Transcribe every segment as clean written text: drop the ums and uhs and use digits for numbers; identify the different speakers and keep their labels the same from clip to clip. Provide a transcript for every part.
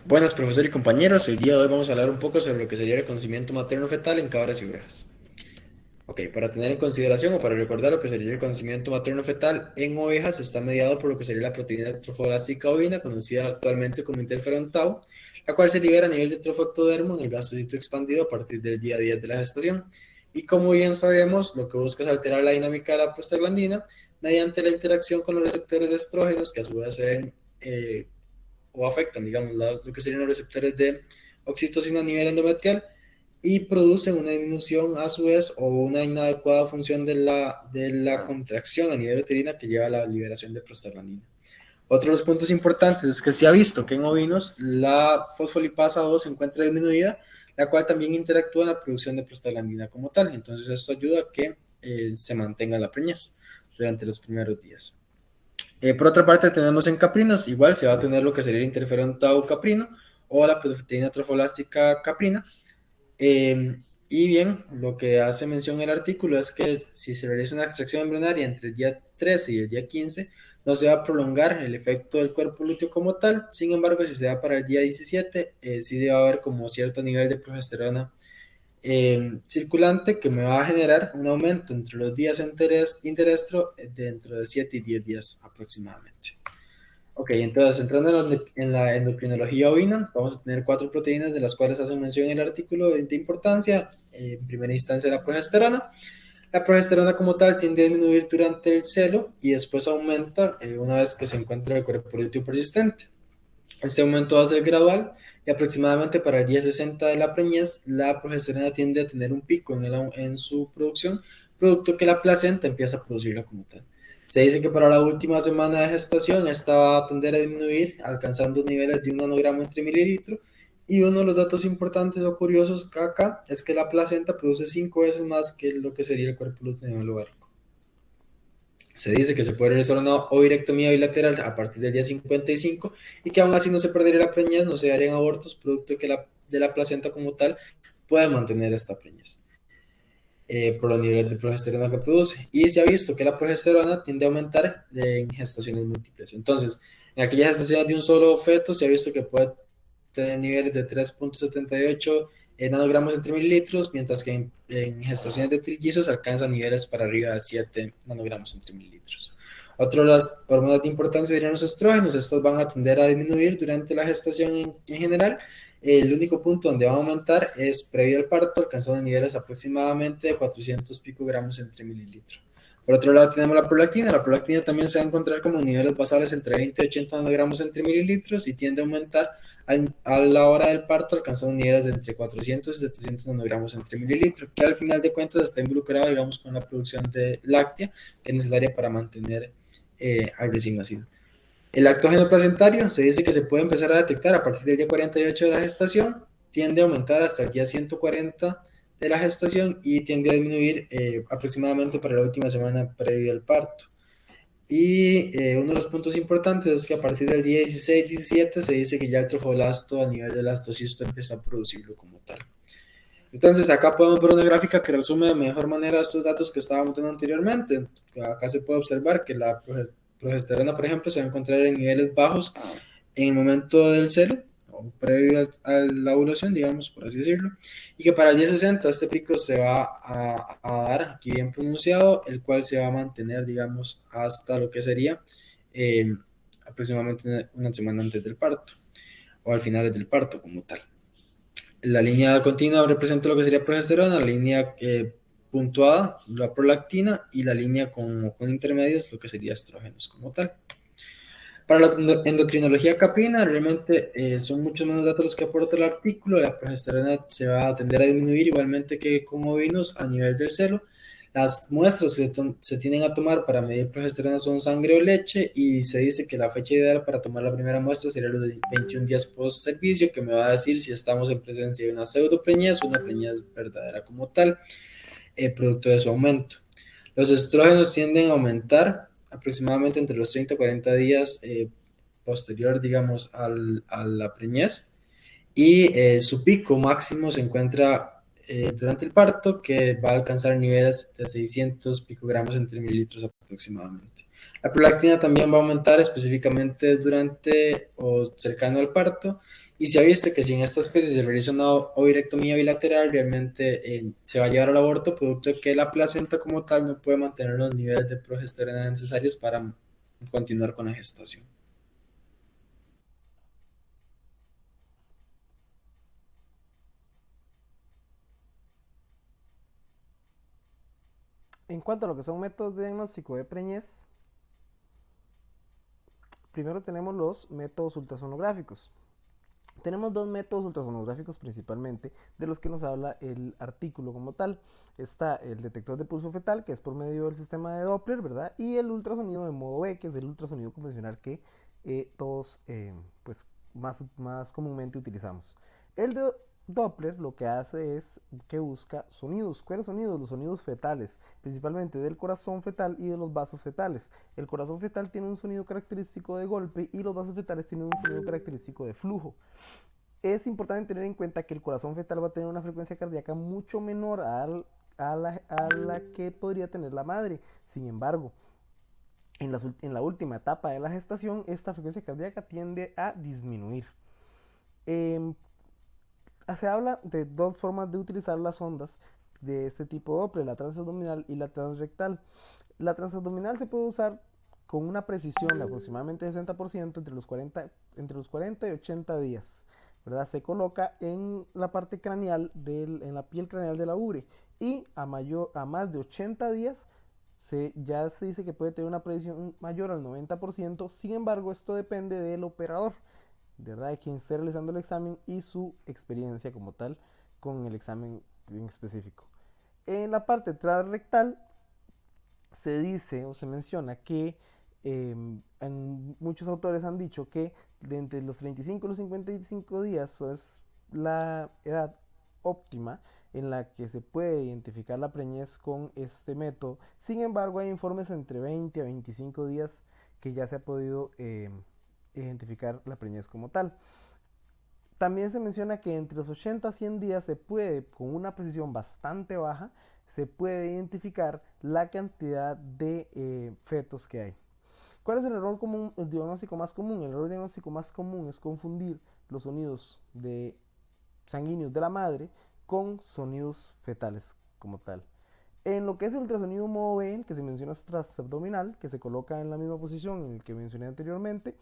Speaker 1: Buenas, profesor y compañeros. El día de hoy vamos a hablar un poco sobre lo que sería el conocimiento materno-fetal en cabras y ovejas. Ok, para tener en consideración o para recordar lo que sería el conocimiento materno-fetal en ovejas está mediado por lo que sería la proteína trofoblástica ovina, conocida actualmente como interferón tau, la cual se libera a nivel de trofectodermo en el blastocito expandido a partir del día 10 de la gestación. Y como bien sabemos, lo que busca es alterar la dinámica de la prostaglandina mediante la interacción con los receptores de estrógenos, que a su vez se ven o afectan, digamos, lo que serían los receptores de oxitocina a nivel endometrial y producen una disminución a su vez o una inadecuada función de la contracción a nivel uterina que lleva a la liberación de prostaglandina. Otro de los puntos importantes es que se ha visto que en ovinos la fosfolipasa 2 se encuentra disminuida, la cual también interactúa en la producción de prostaglandina como tal. Entonces esto ayuda a que se mantenga la preñez durante los primeros días. Por otra parte, tenemos en caprinos, igual se va a tener lo que sería el interferón tau caprino o la proteína trofolástica caprina. Y bien, lo que hace mención el artículo es que si se realiza una extracción embrionaria entre el día 13 y el día 15, no se va a prolongar el efecto del cuerpo lúteo como tal. Sin embargo, si se da para el día 17, sí va a haber como cierto nivel de progesterona circulante que me va a generar un aumento entre los días interestro dentro de 7 y 10 días aproximadamente. Ok, entonces entrando en la endocrinología ovina, vamos a tener cuatro proteínas de las cuales hace mención en el artículo de importancia. En primera instancia la progesterona. La progesterona como tal tiende a disminuir durante el celo y después aumenta una vez que se encuentra el cuerpo lúteo persistente. Este aumento va a ser gradual y aproximadamente para el día 60 de la preñez, la progesterona tiende a tener un pico en su producción, producto que la placenta empieza a producirla como tal. Se dice que para la última semana de gestación esta va a tender a disminuir, alcanzando niveles de 1 nanogramo entre mililitro. Y uno de los datos importantes o curiosos acá es que la placenta produce 5 veces más que lo que sería el cuerpo luteal ovárico. Se dice que se puede realizar una ovirectomía bilateral a partir del día 55 y que aún así no se perdería la preñez, no se darían abortos, producto de la placenta como tal puede mantener esta preñez por los niveles de progesterona que produce. Y se ha visto que la progesterona tiende a aumentar en gestaciones múltiples. Entonces, en aquellas gestaciones de un solo feto se ha visto que puede tener niveles de 3,78 nanogramos entre mililitros, mientras que en gestaciones de trillizos alcanza niveles para arriba de 7 nanogramos entre mililitros. Otro de las hormonas de importancia serían los estrógenos. Estos van a tender a disminuir durante la gestación en general. El único punto donde va a aumentar es previo al parto, alcanzando niveles aproximadamente de 400 picogramos entre mililitros. Por otro lado, tenemos la prolactina. La prolactina también se va a encontrar como niveles basales entre 20 y 80 nanogramos entre mililitros y tiende a aumentar a la hora del parto, alcanzando niveles de entre 400 y 700 nanogramos entre mililitros, que al final de cuentas está involucrado, digamos, con la producción de láctea, que es necesaria para mantener al recién nacido. El lactógeno placentario se dice que se puede empezar a detectar a partir del día 48 de la gestación, tiende a aumentar hasta el día 140 de la gestación y tiende a disminuir aproximadamente para la última semana previa al parto. Y uno de los puntos importantes es que a partir del día 16-17 se dice que ya el trofoblasto a nivel del astocisto empieza a producirlo como tal. Entonces acá podemos ver una gráfica que resume de mejor manera estos datos que estábamos viendo anteriormente. Acá se puede observar que la progesterona, por ejemplo, se va a encontrar en niveles bajos en el momento del celo, o previo a la ovulación, digamos, por así decirlo, y que para el día 60 este pico se va a dar, aquí bien pronunciado, el cual se va a mantener, digamos, hasta lo que sería aproximadamente una semana antes del parto, o al final del parto como tal. La línea continua representa lo que sería progesterona, la línea puntuada, la prolactina, y la línea con intermedios, lo que sería estrógenos como tal. Para la endocrinología caprina, realmente son muchos menos datos los que aporta el artículo. La progesterona se va a tender a disminuir igualmente que con ovinos a nivel del celo. Las muestras que se tienen a tomar para medir progesterona son sangre o leche y se dice que la fecha ideal para tomar la primera muestra sería los 21 días post servicio, que me va a decir si estamos en presencia de una pseudopreñez o una preñez verdadera como tal, producto de su aumento. Los estrógenos tienden a aumentar aproximadamente entre los 30 y 40 días posterior, digamos, a la preñez y su pico máximo se encuentra durante el parto, que va a alcanzar niveles de 600 picogramos entre mililitros aproximadamente. La prolactina también va a aumentar específicamente durante o cercano al parto Y se ha visto que si en esta especie se realiza una ovirectomía bilateral, realmente se va a llevar al aborto, producto de que la placenta como tal no puede mantener los niveles de progesterona necesarios para continuar con la gestación.
Speaker 2: En cuanto a lo que son métodos de diagnóstico de preñez, primero tenemos los métodos ultrasonográficos. Tenemos dos métodos ultrasonográficos principalmente, de los que nos habla el artículo como tal. Está el detector de pulso fetal, que es por medio del sistema de Doppler, ¿verdad? Y el ultrasonido de modo B, que es el ultrasonido convencional que todos pues, más comúnmente utilizamos. El de Doppler lo que hace es que busca sonidos. ¿Cuáles sonidos? Los sonidos fetales, principalmente del corazón fetal y de los vasos fetales. El corazón fetal tiene un sonido característico de golpe y los vasos fetales tienen un sonido característico de flujo. Es importante tener en cuenta que el corazón fetal va a tener una frecuencia cardíaca mucho menor a la que podría tener la madre. Sin embargo, en la última etapa de la gestación, esta frecuencia cardíaca tiende a disminuir. Eh, Se habla de dos formas de utilizar las ondas de este tipo Doppler, la transabdominal y la transrectal. La transabdominal se puede usar con una precisión de aproximadamente 60% entre los 40 y 80 días. ¿Verdad? Se coloca en la parte craneal, en la piel craneal de la ubre, y a más de 80 días ya se dice que puede tener una precisión mayor al 90%. Sin embargo, esto depende del operador, de verdad, de quien esté realizando el examen y su experiencia como tal con el examen en específico. En la parte transrectal se dice o se menciona que muchos autores han dicho que de entre los 35 y los 55 días es la edad óptima en la que se puede identificar la preñez con este método. Sin embargo, hay informes entre 20 a 25 días que ya se ha podido identificar la preñez como tal. También se menciona que entre los 80 a 100 días se puede, con una precisión bastante baja, se puede identificar la cantidad de fetos que hay. ¿Cuál es el error común, el diagnóstico más común? El error diagnóstico más común es confundir los sonidos sanguíneos de la madre con sonidos fetales como tal. En lo que es el ultrasonido modo B, el que se menciona transabdominal, que se coloca en la misma posición en el que mencioné anteriormente,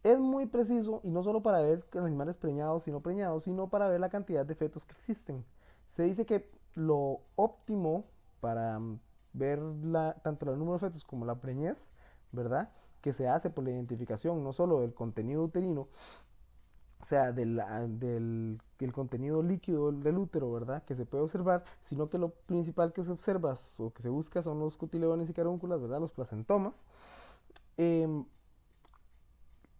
Speaker 2: es muy preciso y no solo para ver animales preñados y no preñados, sino para ver la cantidad de fetos que existen. Se dice que lo óptimo para ver tanto el número de fetos como la preñez, ¿verdad? Que se hace por la identificación no solo del contenido uterino, o sea, del contenido líquido del útero, ¿verdad? Que se puede observar, sino que lo principal que se observa o que se busca son los cotiledones y carúnculas, ¿verdad? Los placentomas. Em,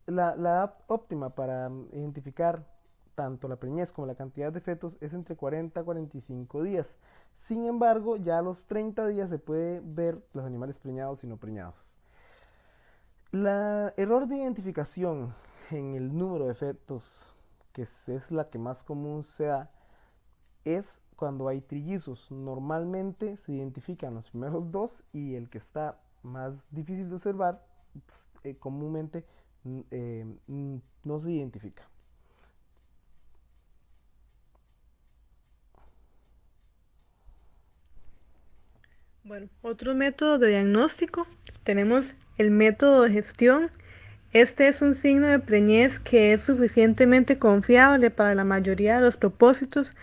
Speaker 2: la edad óptima para identificar tanto la preñez como la cantidad de fetos es entre 40 a 45 días. Sin embargo, ya a los 30 días se puede ver los animales preñados y no preñados. La error de identificación en el número de fetos, que es la que más común se da, es cuando hay trillizos. Normalmente se identifican los primeros dos y el que está más difícil de observar, pues, comúnmente no se identifica.
Speaker 3: Bueno, otro método de diagnóstico, tenemos el método de gestión. Este es un signo de preñez que es suficientemente confiable para la mayoría de los propósitos,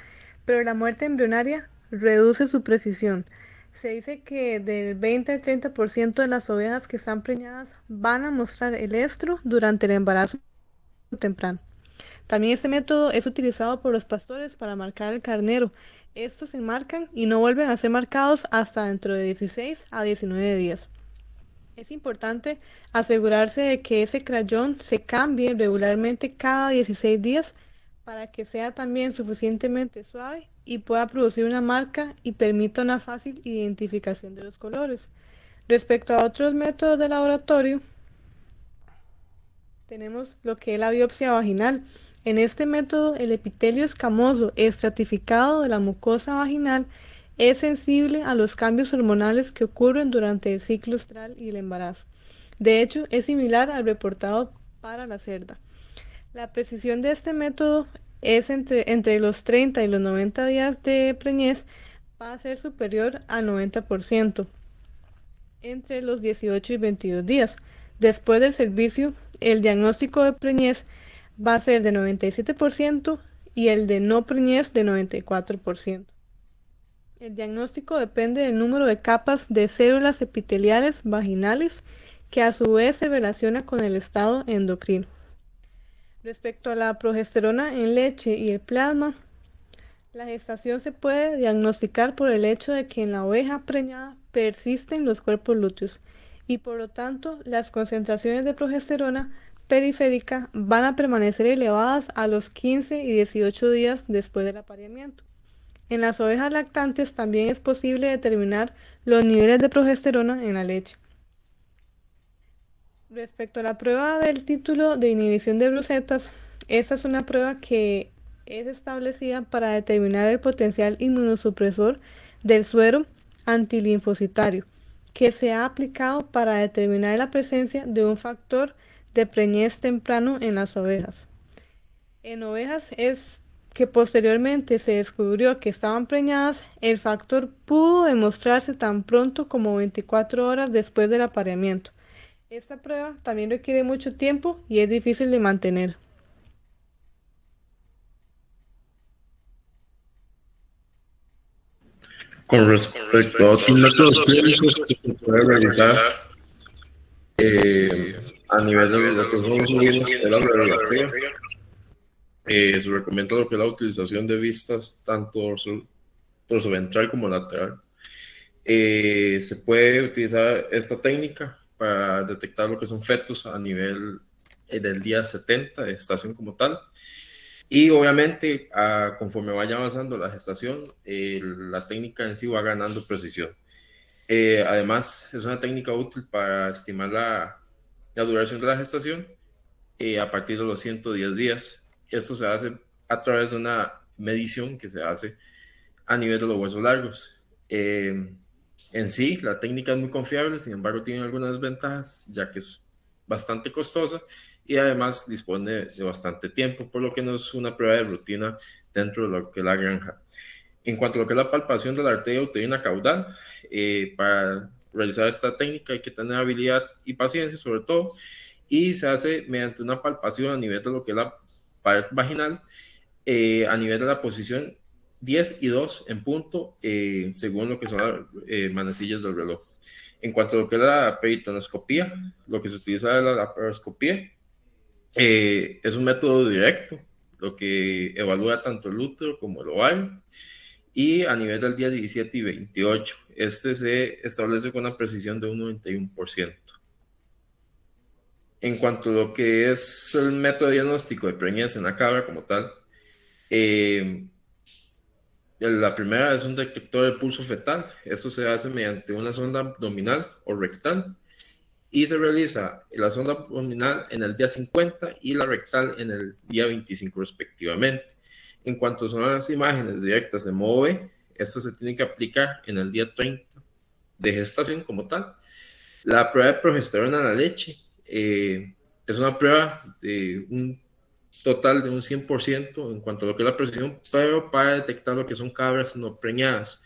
Speaker 3: pero la muerte embrionaria reduce su precisión. Se dice que del 20 al 30% de las ovejas que están preñadas van a mostrar el estro durante el embarazo temprano. También este método es utilizado por los pastores para marcar el carnero. Estos se enmarcan y no vuelven a ser marcados hasta dentro de 16 a 19 días. Es importante asegurarse de que ese crayón se cambie regularmente cada 16 días para que sea también suficientemente suave y pueda producir una marca y permita una fácil identificación de los colores. Respecto a otros métodos de laboratorio, tenemos lo que es la biopsia vaginal. En este método, el epitelio escamoso estratificado de la mucosa vaginal es sensible a los cambios hormonales que ocurren durante el ciclo estral y el embarazo. De hecho, es similar al reportado para la cerda. La precisión de este método es entre los 30 y los 90 días de preñez, va a ser superior al 90% entre los 18 y 22 días. Después del servicio, el diagnóstico de preñez va a ser de 97% y el de no preñez de 94%. El diagnóstico depende del número de capas de células epiteliales vaginales, que a su vez se relaciona con el estado endocrino. Respecto a la progesterona en leche y el plasma, la gestación se puede diagnosticar por el hecho de que en la oveja preñada persisten los cuerpos lúteos y por lo tanto las concentraciones de progesterona periférica van a permanecer elevadas a los 15 y 18 días después del apareamiento. En las ovejas lactantes también es posible determinar los niveles de progesterona en la leche. Respecto a la prueba del título de inhibición de Brussetas, esta es una prueba que es establecida para determinar el potencial inmunosupresor del suero antilinfocitario, que se ha aplicado para determinar la presencia de un factor de preñez temprano en las ovejas. En ovejas es que posteriormente se descubrió que estaban preñadas, el factor pudo demostrarse tan pronto como 24 horas después del apareamiento. Esta prueba también requiere mucho tiempo y es difícil de mantener.
Speaker 4: Con respecto a otros métodos clínicos que se puede realizar a nivel de lo que son los ovinos, de la radiografía, se recomienda lo que es la utilización de vistas tanto dorsoventral como lateral. Se puede utilizar esta técnica para detectar lo que son fetos a nivel del día 70 de gestación como tal. Y obviamente, conforme vaya avanzando la gestación, la técnica en sí va ganando precisión. Además, es una técnica útil para estimar la duración de la gestación a partir de los 110 días. Esto se hace a través de una medición que se hace a nivel de los huesos largos. En sí, la técnica es muy confiable, sin embargo, tiene algunas desventajas, ya que es bastante costosa y además dispone de bastante tiempo, por lo que no es una prueba de rutina dentro de lo que es la granja. En cuanto a lo que es la palpación de la arteria uterina caudal, para realizar esta técnica hay que tener habilidad y paciencia sobre todo, y se hace mediante una palpación a nivel de lo que es la pared vaginal, a nivel de la posición 10 y 2 en punto, según lo que son las manecillas del reloj. En cuanto a lo que es la peritonoscopía, lo que se utiliza es la laparoscopía. Es un método directo, lo que evalúa tanto el útero como el ovario, y a nivel del día 17 y 28. Este se establece con una precisión de un 91%. En cuanto a lo que es el método diagnóstico de preñez en la cabra como tal, la primera es un detector de pulso fetal. Esto se hace mediante una sonda abdominal o rectal y se realiza la sonda abdominal en el día 50 y la rectal en el día 25 respectivamente. En cuanto son las imágenes directas de modo B, esto se tiene que aplicar en el día 30 de gestación como tal. La prueba de progesterona en la leche es una prueba de un total de un 100% en cuanto a lo que es la precisión, pero para detectar lo que son cabras no preñadas.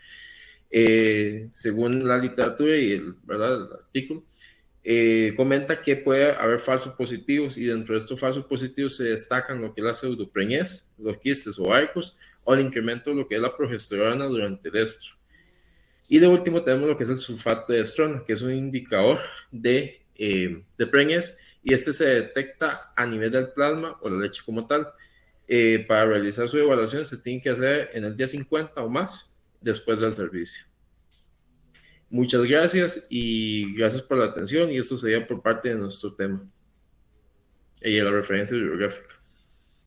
Speaker 4: Según la literatura y el artículo, comenta que puede haber falsos positivos y dentro de estos falsos positivos se destacan lo que es la pseudopreñez, los quistes ováricos o el incremento de lo que es la progesterona durante el estro. Y de último tenemos lo que es el sulfato de estrona, que es un indicador de preñez, y este se detecta a nivel del plasma o la leche como tal. Para realizar su evaluación se tiene que hacer en el día 50 o más después del servicio. Muchas gracias y gracias por la atención, y esto sería por parte de nuestro tema y la referencia bibliográfica.